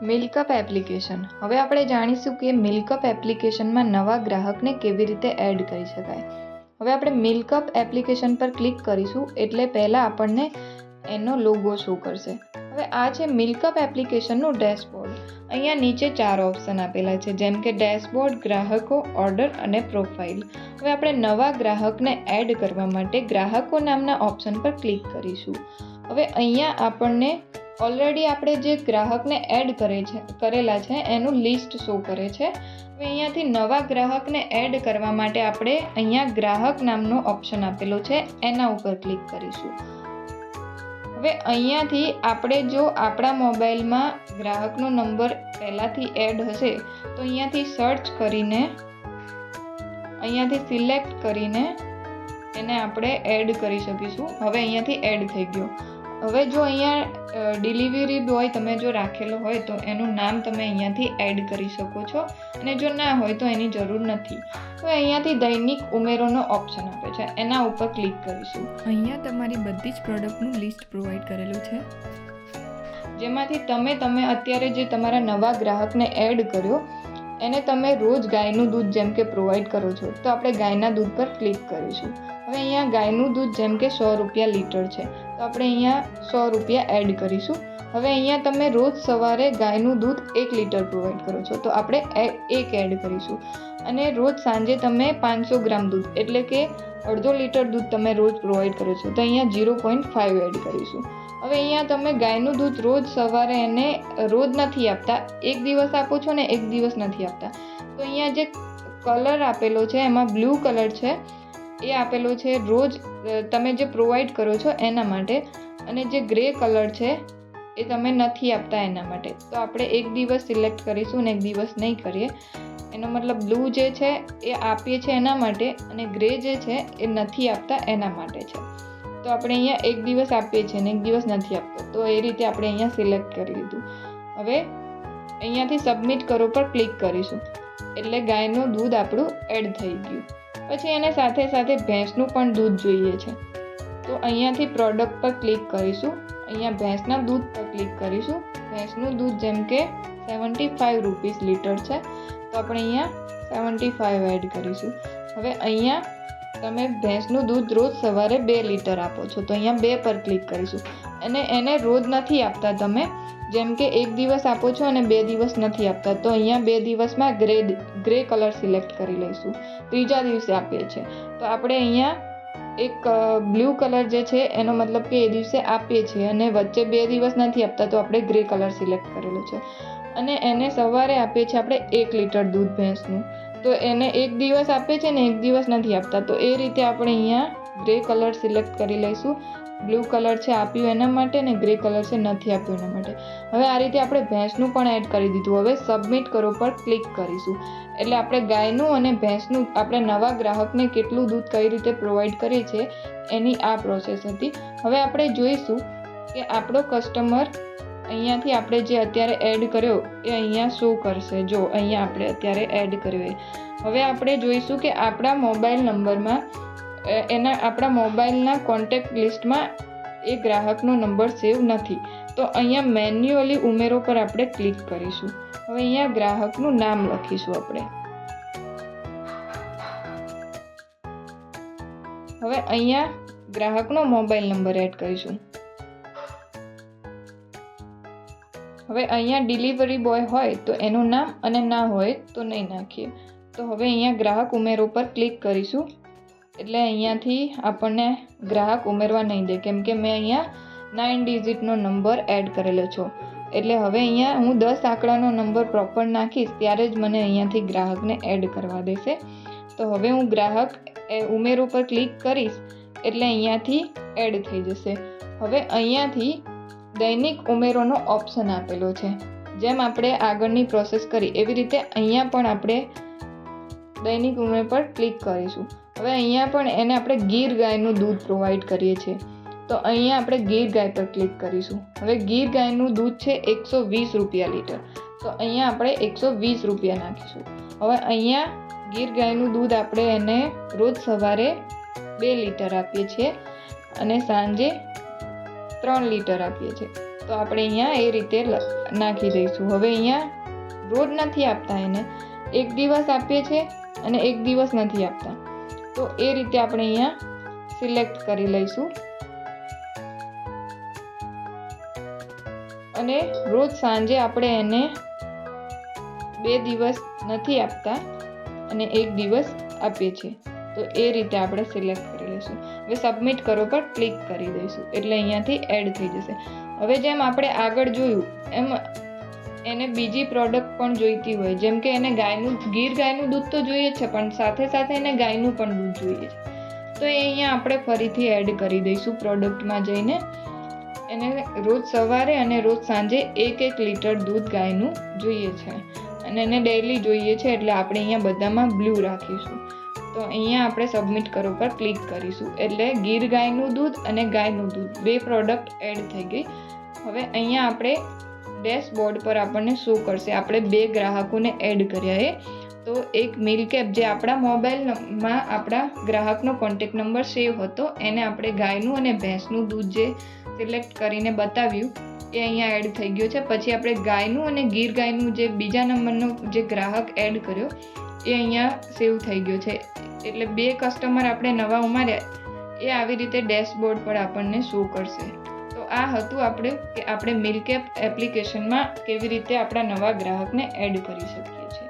MilkUp application. હવે આપણે જાણીશું કે મિલ્કઅપ એપ્લિકેશનમાં નવા ગ્રાહકને કેવી રીતે એડ કરી શકાય. હવે આપણે મિલ્કઅપ એપ્લિકેશન પર ક્લિક કરીશું એટલે પહેલાં આપણને એનો લોગો શો કરશે. હવે આ છે મિલ્કઅપ એપ્લિકેશનનું ડેશબોર્ડ. અહીંયા નીચે 4 ઓપ્શન આપેલા છે, જેમ કે ડેશબોર્ડ, ગ્રાહકો, ઓર્ડર અને પ્રોફાઇલ. હવે આપણે નવા ગ્રાહકને એડ કરવા માટે ગ્રાહકો નામના ઓપ્શન પર ક્લિક કરીશું. હવે અહીંયા આપણને ઓલરેડી આપણે જે ગ્રાહકને એડ કરેલા છે એનું લિસ્ટ શો કરે છે. હવે અહીંયાથી નવા ગ્રાહકને એડ કરવા માટે આપણે અહીંયા ગ્રાહક નામનો ઓપ્શન આપેલો છે એના ઉપર ક્લિક કરીશું. હવે અહીંયાથી આપણે જો આપણા મોબાઈલમાં ગ્રાહકનો નંબર પહેલાંથી એડ હશે તો અહીંયાથી સર્ચ કરીને અહીંયાથી સિલેક્ટ કરીને એને આપણે એડ કરી શકીશું. હવે અહીંયાથી એડ થઈ ગયો. હવે જો અહીંયા ડિલિવરી બોય તમે જો રાખેલો હોય તો એનું નામ તમે અહીંયાથી એડ કરી શકો છો, અને જો ના હોય તો એની જરૂર નથી. હવે અહીંયાથી દૈનિક ઉમેરોનો ઓપ્શન આપે છે, એના ઉપર ક્લિક કરીશું. અહીંયા તમારી બધી જ પ્રોડક્ટનું લિસ્ટ પ્રોવાઈડ કરેલું છે, જેમાંથી તમે અત્યારે જે તમારા નવા ગ્રાહકને એડ કર્યો એને તમે રોજ ગાયનું દૂધ જેમ કે પ્રોવાઈડ કરો છો, તો આપણે ગાયના દૂધ પર ક્લિક કરીશું. હવે અહીંયા ગાયનું દૂધ જેમ કે 100 રૂપિયા લીટર છે, તો આપણે અહીંયા 100 રૂપિયા એડ કરીશું. હવે અહીંયા તમે રોજ સવારે ગાયનું દૂધ 1 લીટર પ્રોવાઈડ કરો છો, તો આપણે 1 એડ કરીશું. અને રોજ સાંજે તમે 500 ગ્રામ દૂધ એટલે કે અડધો લીટર દૂધ તમે રોજ પ્રોવાઈડ કરો છો, તો અહીંયા 0.5 એડ કરીશું. હવે અહીંયા તમે ગાયનું દૂધ રોજ સવારે એને રોજ નથી આપતા, એક દિવસ આપો છો ને એક દિવસ નથી આપતા, તો અહીંયા જે કલર આપેલો છે એમાં બ્લુ કલર છે એ આપેલો છે રોજ તમે જે પ્રોવાઈડ કરો છો એના માટે, અને જે ગ્રે કલર છે એ તમે નથી આપતા એના માટે. તો આપણે એક દિવસ સિલેક્ટ કરીશું ને એક દિવસ નહીં કરીએ. એનો મતલબ બ્લુ જે છે એ આપીએ છીએ એના માટે, અને ગ્રે જે છે એ નથી આપતા એના માટે છે. તો આપણે અહીંયા એક દિવસ આપીએ છીએ ને એક દિવસ નથી આપતો, તો એ રીતે આપણે અહીંયા સિલેક્ટ કરી લીધું. હવે અહીંયાથી સબમિટ કરો પર ક્લિક કરીશું એટલે ગાયનું દૂધ આપણું એડ થઈ ગયું. પછી એને સાથે સાથે ભેંસનું પણ દૂધ જોઈએ છે, તો અહીંયાથી પ્રોડક્ટ પર ક્લિક કરીશું. અહીંયા ભેંસના દૂધ પર ક્લિક કરીશું. ભેંસનું દૂધ જેમ કે 75 રૂપીસ લીટર છે, તો આપણે અહીંયા 75 એડ કરીશું. હવે અહીંયા તમે ભેંસનું દૂધ રોજ સવારે 2 લીટર આપો છો, તો અહીંયા 2 પર ક્લિક કરીશું. અને એને રોજ નથી આપતા તમે, જેમ કે એક દિવસ આપો છો અને 2 દિવસ નથી આપતા, તો અહીંયા 2 દિવસમાં ગ્રે કલર સિલેક્ટ કરી લઈશું. ત્રીજા દિવસે આપીએ છીએ તો આપણે અહીંયા એક બ્લુ કલર જે છે એનો મતલબ કે એ દિવસે આપીએ છીએ, અને વચ્ચે 2 દિવસ નથી આપતા, તો આપણે ગ્રે કલર સિલેક્ટ કરેલો છે. અને એને સવારે આપીએ છીએ આપણે 1 લીટર દૂધ ભેંસનું, તો એને એક દિવસ આપીએ છીએ ને એક દિવસ નથી આપતા, તો એ રીતે આપણે અહીંયા ગ્રે કલર સિલેક્ટ કરી લઈશું. બ્લુ કલર છે આપ્યું એના માટે, ને ગ્રે કલર છે નથી આપ્યું એના માટે. હવે આ રીતે આપણે ભેંસનું પણ એડ કરી દીધું. હવે સબમિટ કરો પર ક્લિક કરીશું એટલે આપણે ગાયનું અને ભેંસનું આપણે નવા ગ્રાહકને કેટલું દૂધ કઈ રીતે પ્રોવાઈડ કરીએ છીએ એની આ પ્રોસેસ હતી. હવે આપણે જોઈશું કે આપણો કસ્ટમર અહીંયાથી આપણે જે અત્યારે એડ કર્યો એ અહીંયા શો કરશે. જો અહીંયા આપણે અત્યારે એડ કર્યો હવે આપણે જોઈશું કે આપણા મોબાઈલ નંબરમાં આપણા મોબાઈલના કોન્ટેક્ટ લિસ્ટમાં એ ગ્રાહકનો નંબર સેવ નથી, તો અહીંયા મેન્યુઅલી ઉમેરો પર આપણે ક્લિક કરીશું. હવે અહીંયા ગ્રાહકનું નામ લખીશું આપણે. હવે અહીંયા ગ્રાહકનો મોબાઈલ નંબર એડ કરીશું. હવે અહીંયા ડિલિવરી બોય હોય તો એનું નામ, અને ના હોય તો નહીં નાખીએ. તો હવે અહીંયા ગ્રાહક ઉમેરો પર ક્લિક કરીશું એટલે અહીંયાથી આપણને ગ્રાહક ઉમેરવા નહીં દે, કેમ કે મેં અહીંયા 9 ડિજિટનો નંબર એડ કરેલો છો. એટલે હવે અહીંયા હું 10 આંકડાનો નંબર પ્રોપર નાખીશ ત્યારે જ મને અહીંયાથી ગ્રાહકને એડ કરવા દેશે. તો હવે હું ગ્રાહક ઉમેરો પર ક્લિક કરીશ એટલે અહીંયાથી એડ થઈ જશે. હવે અહીંયાથી દૈનિક ઉમેરોનો ઓપ્શન આપેલો છે, જેમ આપણે આગળની પ્રોસેસ કરી એવી રીતે અહીંયા પણ આપણે દૈનિક ઉમેર પર ક્લિક કરીશું. હવે અહીંયા પણ એને આપણે ગીર ગાયનું દૂધ પ્રોવાઈડ કરીએ છીએ, તો અહીંયા આપણે ગીર ગાય પર ક્લિક કરીશું. હવે ગીર ગાયનું દૂધ છે 120 રૂપિયા લીટર, તો અહીંયા આપણે 120 રૂપિયા નાખીશું. હવે અહીંયા ગીર ગાયનું દૂધ આપણે એને રોજ સવારે 2 લીટર આપીએ છીએ અને સાંજે 3 લીટર આપીએ છીએ. તો આપણે અહીંયા એ રીતે નાખી દઈશું. હવે અહીંયા રોજ નથી આપતા, એને એક દિવસ આપીએ છીએ અને એક દિવસ નથી આપતા, તો એ રીતે આપણે અહીંયા સિલેક્ટ કરી લઈશું. અને રોજ સાંજે આપણે એને 2 દિવસ નથી આપતા અને 1 દિવસ આપીએ છીએ, તો એ રીતે આપણે સિલેક્ટ કરી લઈશું. હવે સબમિટ કરો પર ક્લિક કરી દઈશું એટલે અહીંયાથી એડ થઈ જશે. હવે જેમ આપણે આગળ જોયું એમ એને બીજી પ્રોડક્ટ પણ જોઈતી હોય, જેમ કે એને ગીર ગાયનું દૂધ તો જોઈએ છે, પણ સાથે સાથે એને ગાયનું પણ દૂધ જોઈએ છે, તો એ અહીંયા આપણે ફરીથી એડ કરી દઈશું પ્રોડક્ટમાં જઈને. એને રોજ સવારે અને રોજ સાંજે 1 લીટર દૂધ ગાયનું જોઈએ છે અને એને ડેઈલી જોઈએ છે, એટલે આપણે અહીંયા બધામાં બ્લુ રાખીશું. તો અહીંયા આપણે સબમિટ કરો પર ક્લિક કરીશું એટલે ગીર ગાયનું દૂધ અને ગાયનું દૂધ 2 પ્રોડક્ટ એડ થઈ ગઈ. હવે અહીંયા આપણે ડેશબોર્ડ પર આપણને શો કરશે આપણે 2 ગ્રાહકોને એડ કર્યા એ. તો એક મિલ્કેપ જે આપણા મોબાઈલમાં આપણા ગ્રાહકનો કોન્ટેક્ટ નંબર સેવ હતો, એને આપણે ગાયનું અને ભેંસનું દૂધ જે સિલેક્ટ કરીને બતાવ્યું એ અહીંયા એડ થઈ ગયું છે. પછી આપણે ગાયનું અને ગીર ગાયનું જે બીજા નંબરનો જે ગ્રાહક એડ કર્યો એ અહીંયા સેવ થઈ ગયો છે. એટલે 2 કસ્ટમર આપણે નવા ઉમેર્યા એ આવી રીતે ડેશબોર્ડ પર આપણને શો કરશે. તો આ હતું આપણે મિલ્કેપ એપ્લિકેશનમાં કેવી રીતે આપણા નવા ગ્રાહકને એડ કરી શકીએ છીએ.